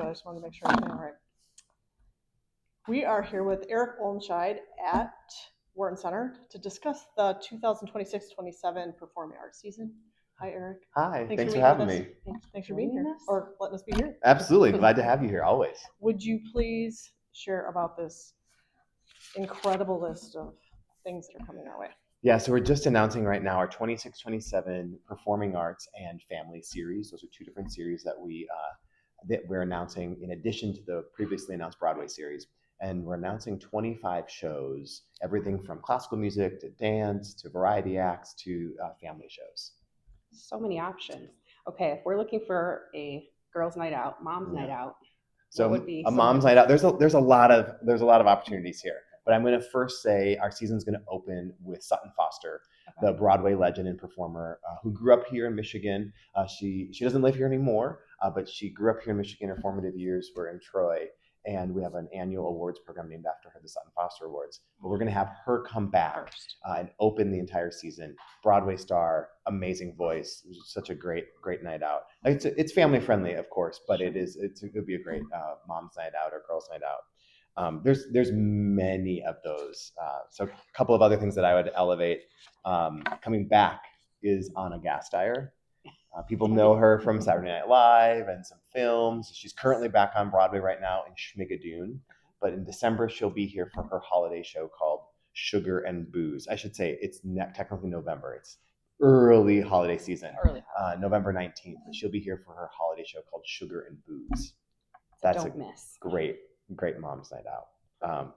I just wanted to make sure I'm all right. We are here with Eric Olmscheid at Wharton Center to discuss the 2026-27 Performing Arts season. Hi, Eric. Hi, thanks for having me. Thanks for being here, or letting us be here. Absolutely, glad to have you here, always. Would you please share about this incredible list of things that are coming our way? Yeah, so we're just announcing right now our 26-27 Performing Arts and Family series. Those are two different series that we're announcing in addition to the previously announced Broadway series. And we're announcing 25 shows, everything from classical music to dance to variety acts to family shows. So many options. Okay, if we're looking for a girls' night out, mom's night out, so what would be a mom's night out? There's a lot of opportunities here. But I'm going to first say our season's going to open with Sutton Foster, the Broadway legend and performer who grew up here in Michigan. She doesn't live here anymore, but she grew up here in Michigan. Her formative years were in Troy. And we have an annual awards program named after her, the Sutton Foster Awards. But we're going to have her come back and open the entire season. Broadway star, amazing voice. It was such a great night out. It's family friendly, of course, but it would be a great mom's night out or girls' night out. There's many of those. So a couple of other things that I would elevate. Coming back is Anna Gasteyer. People know her from Saturday Night Live and some films. She's currently back on Broadway right now in Schmigadoon. But in December, she'll be here for her holiday show called Sugar and Booze. I should say it's technically November. It's early holiday season, November 19th. And she'll be here for her holiday show called Sugar and Booze. That's Don't miss. Great mom's night out.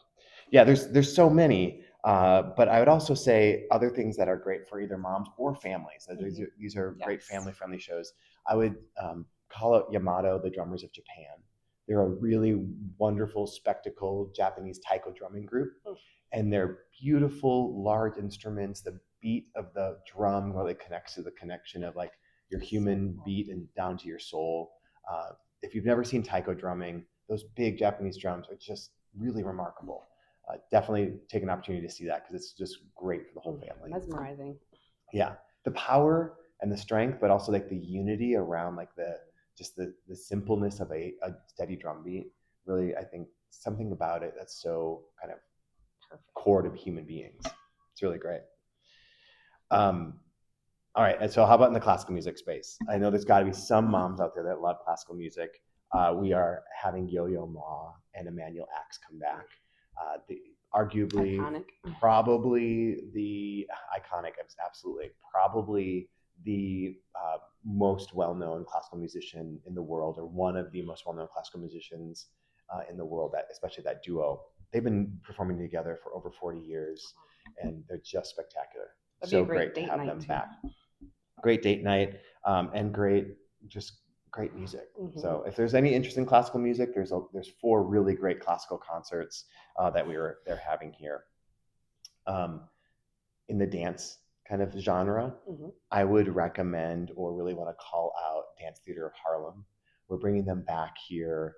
There's so many. But I would also say other things that are great for either moms or families. These are great family-friendly shows. I would call out Yamato, the Drummers of Japan. They're a really wonderful spectacle Japanese taiko drumming group. And they're beautiful, large instruments. The beat of the drum really connects to the connection of like your human beat and down to your soul. If you've never seen taiko drumming, those big Japanese drums are just really remarkable. Definitely take an opportunity to see that because it's just great for the whole family. Mesmerizing. Yeah, the power and the strength, but also like the unity around like the simpleness of a steady drum beat. Really, I think something about it that's so kind of core to human beings. It's really great. All right, and so how about in the classical music space? I know there's got to be some moms out there that love classical music. We are having Yo-Yo Ma and Emmanuel Axe come back. Arguably, probably the iconic, absolutely, probably the most well-known classical musician in the world, or one of the most well-known classical musicians in the world. Especially that duo. They've been performing together for over 40 years, and they're just spectacular. That'd so be a great to date have night them too. back. Great date night, and great music. So if there's any interest in classical music, there's 4 really great classical concerts that they're having here. In the dance kind of genre, I would recommend or really want to call out Dance Theater of Harlem. We're bringing them back here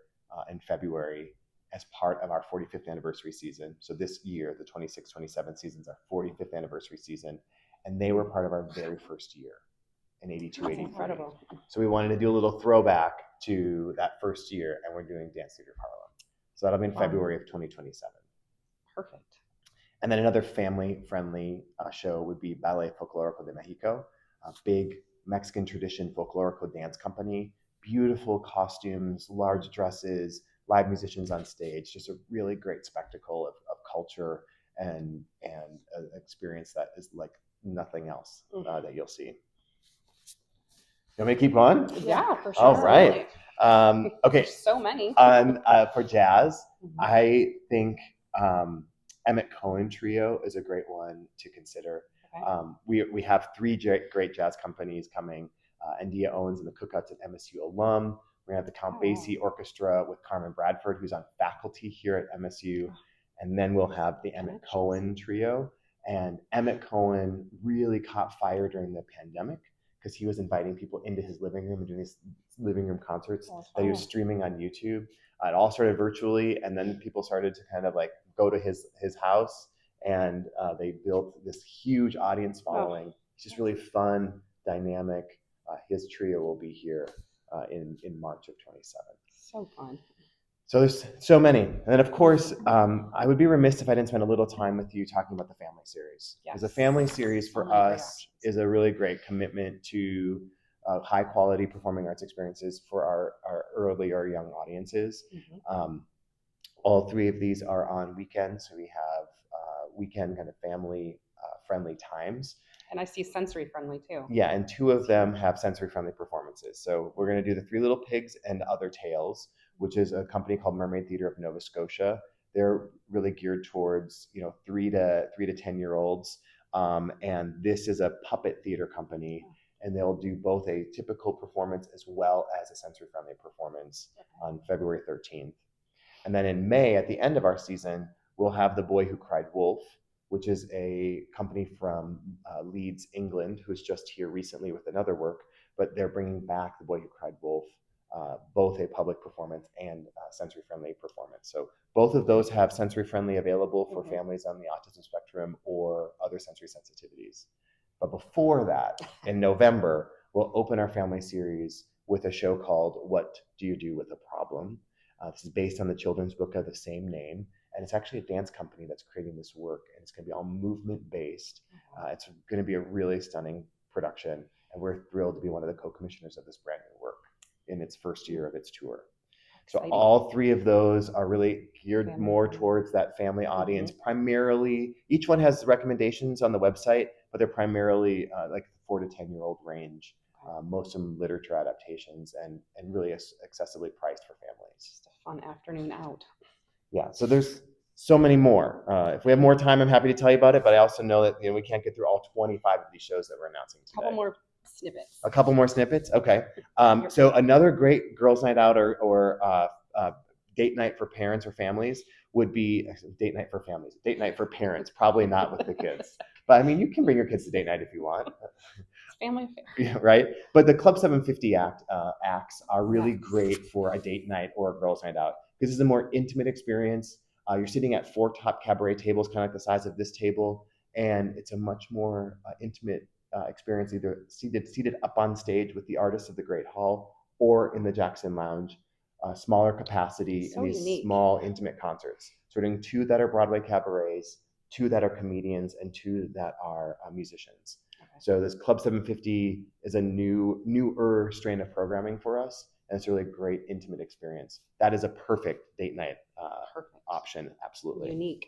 in February as part of our 45th anniversary season. So this year, the 26-27 season's our 45th anniversary season, and they were part of our very first year. In 82-83. Incredible. So we wanted to do a little throwback to that first year, and we're doing Dance Theater of Harlem. So that'll be in February of 2027. Perfect. And then another family-friendly show would be Ballet Folklorico de Mexico, a big Mexican tradition folklorico dance company. Beautiful costumes, large dresses, live musicians on stage. Just a really great spectacle of culture and an experience that is like nothing else that you'll see. You want me to keep going? Yeah, for sure. All right. Okay. There's so many. For jazz, I think Emmett Cohen Trio is a great one to consider. Okay. We have 3 great jazz companies coming. Andia Owens and the Cookouts at MSU alum. We're going to have the Count Basie Orchestra with Carmen Bradford, who's on faculty here at MSU. And then we'll have the Emmett Cohen Trio. And Emmett Cohen really caught fire during the pandemic, because he was inviting people into his living room and doing these living room concerts that he was streaming on YouTube. It all started virtually, and then people started to kind of like go to his house, and they built this huge audience following. It's just really fun, dynamic. His trio will be here in March of 27. So fun. So there's so many. And then, of course, I would be remiss if I didn't spend a little time with you talking about the family series. Because the family series So for many great us options. is a really great commitment to high quality performing arts experiences for our early or young audiences. All three of these are on weekends. So we have weekend kind of family friendly times. And I see sensory friendly too. Yeah, and two of them have sensory friendly performances. So we're going to do the Three Little Pigs and Other Tales, which is a company called Mermaid Theatre of Nova Scotia. They're really geared towards 3 to 10-year-olds, and this is a puppet theater company, and they'll do both a typical performance as well as a sensory friendly performance on February 13th. And then in May, at the end of our season, we'll have The Boy Who Cried Wolf, which is a company from Leeds, England, who's just here recently with another work, but they're bringing back The Boy Who Cried Wolf, both a public performance and sensory-friendly performance. So both of those have sensory-friendly available for families on the autism spectrum or other sensory sensitivities. But before that, in November, we'll open our family series with a show called What Do You Do With a Problem? This is based on the children's book of the same name. And it's actually a dance company that's creating this work. And it's going to be all movement-based. It's going to be a really stunning production. And we're thrilled to be one of the co-commissioners of this brand new work in its first year of its tour. Exciting. So all three of those are really geared Family. more towards that family audience. Primarily, each one has recommendations on the website, but they're primarily like 4 to 10-year-old range. Most of them literature adaptations and really accessibly priced for families. Just a fun afternoon out. Yeah, so there's so many more. If we have more time, I'm happy to tell you about it, but I also know that we can't get through all 25 of these shows that we're announcing today. A couple more snippets? Okay. So another great girls' night out or date night for parents or families would be date night for families. Date night for parents, probably not with the kids. But I mean, you can bring your kids to date night if you want. It's family affair. Yeah, right? But the Club 750 acts are really great for a date night or a girls' night out. This is a more intimate experience. You're sitting at 4 top cabaret tables, kind of like the size of this table, and it's a much more intimate experience, either seated up on stage with the artists of the Great Hall or in the Jackson Lounge, smaller capacity, in these unique. small, intimate concerts. So we're doing 2 that are Broadway cabarets, 2 that are comedians, and 2 that are musicians. So this Club 750 is a newer strain of programming for us, and it's a really great intimate experience. That is a perfect date night option, absolutely. Unique.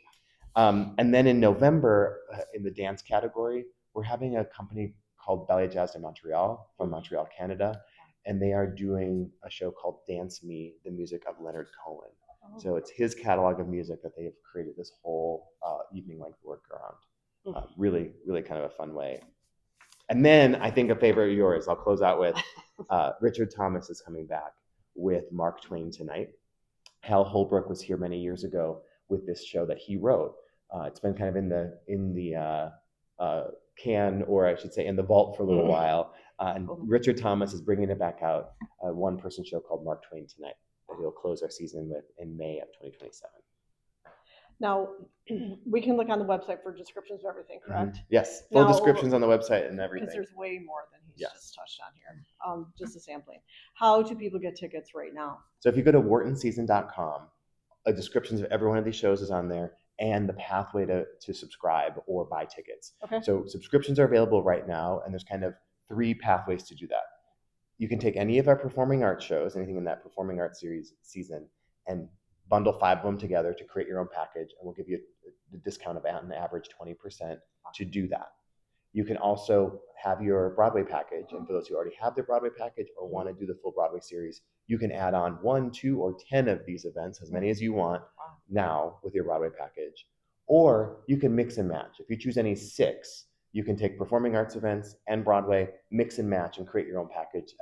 And then in November, in the dance category, we're having a company called Ballet Jazz de Montreal from Montreal, Canada, and they are doing a show called Dance Me, the music of Leonard Cohen. So it's his catalog of music that they have created this whole evening-length work around. Really, really kind of a fun way. And then I think a favorite of yours, I'll close out with, Richard Thomas is coming back with Mark Twain Tonight. Hal Holbrook was here many years ago with this show that he wrote. It's been kind of in the can, or I should say in the vault for a little while. And Richard Thomas is bringing it back out, a one-person show called Mark Twain Tonight that he'll close our season with in May of 2027. Now, we can look on the website for descriptions of everything, correct? Yes, full descriptions on the website and everything. Because there's way more than he's just touched on here. Just a sampling. How do people get tickets right now? So if you go to whartonseason.com, descriptions of every one of these shows is on there, and the pathway to subscribe or buy tickets. Okay. So subscriptions are available right now, and there's kind of 3 pathways to do that. You can take any of our performing arts shows, anything in that performing arts series season, and bundle 5 of them together to create your own package, and we'll give you a discount of an average 20% to do that. You can also have your Broadway package, and for those who already have their Broadway package or want to do the full Broadway series, you can add on 1, 2, or 10 of these events, as many as you want now with your Broadway package. Or you can mix and match. If you choose any 6, you can take performing arts events and Broadway, mix and match, and create your own package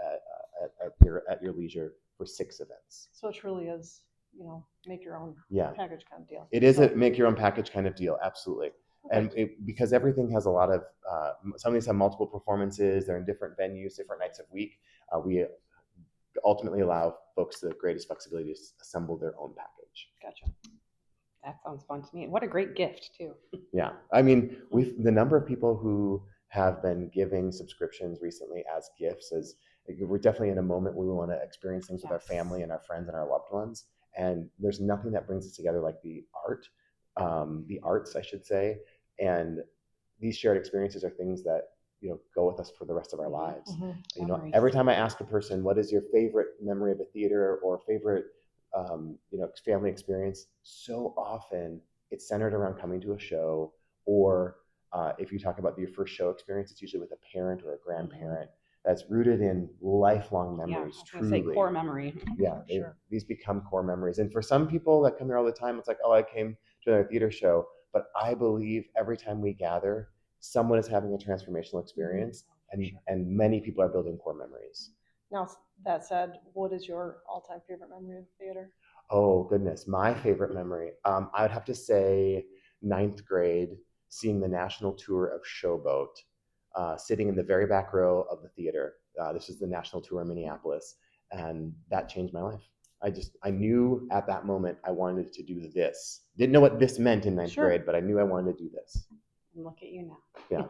at your leisure for 6 events. So it truly is, make your own package kind of deal. It is a make your own package kind of deal, absolutely. And because everything has a lot of, some of these have multiple performances, they're in different venues, different nights of week, we ultimately allow folks the greatest flexibility to assemble their own package. Gotcha. That sounds fun to me. And what a great gift, too. Yeah. I mean, the number of people who have been giving subscriptions recently as gifts We're definitely in a moment where we want to experience things with our Yes. family and our friends and our loved ones. And there's nothing that brings us together like the arts, I should say. And these shared experiences are things that, go with us for the rest of our lives. Memories. Every time I ask a person, what is your favorite memory of a theater or favorite, family experience? So often it's centered around coming to a show, or if you talk about your first show experience, it's usually with a parent or a grandparent that's rooted in lifelong Yeah, I memories. was gonna say Truly, core memory. yeah, Sure. these become core memories. And for some people that come here all the time, it's like, oh, I came to another theater show. But I believe every time we gather, someone is having a transformational experience, and many people are building core memories. Now, that said, what is your all-time favorite memory of the theater? Oh goodness, my favorite memory. I would have to say ninth grade, seeing the national tour of Showboat, sitting in the very back row of the theater. This is the national tour in Minneapolis, and that changed my life. I knew at that moment I wanted to do this. Didn't know what this meant in ninth Sure. grade, but I knew I wanted to do this. And look at you now. Yeah.